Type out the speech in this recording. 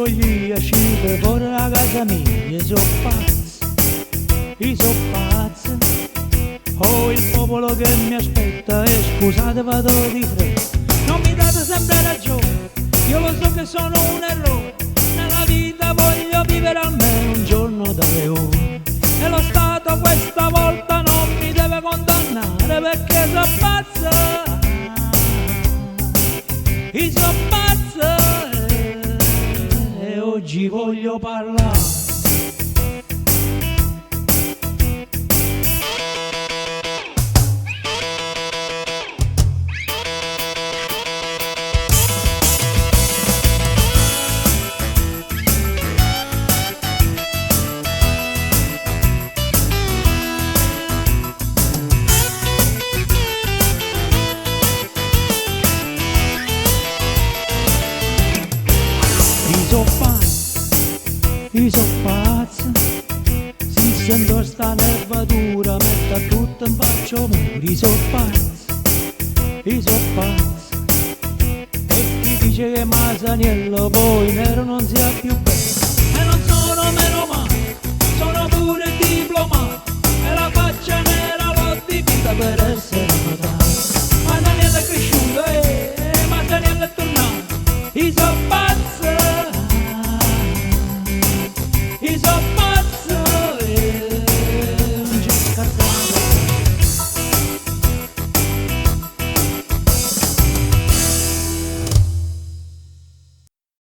voglio uscire fuori da casa mia, io so pazzo, io so pazzo. Oh, il popolo che mi aspetta e scusate vado di fretta. Non mi date sempre ragione, io lo so che sono un errore. Nella vita voglio vivere almeno un giorno da leone. E lo Stato questa volta non mi deve condannare perché so pazzo. Io so pazzo e oggi voglio parlare. Io so pazzo, si sento sta nervatura, metto a tutto in faccio muri. Io so pazzo, e chi dice che Masaniello poi nero non sia più bello, e non sono meno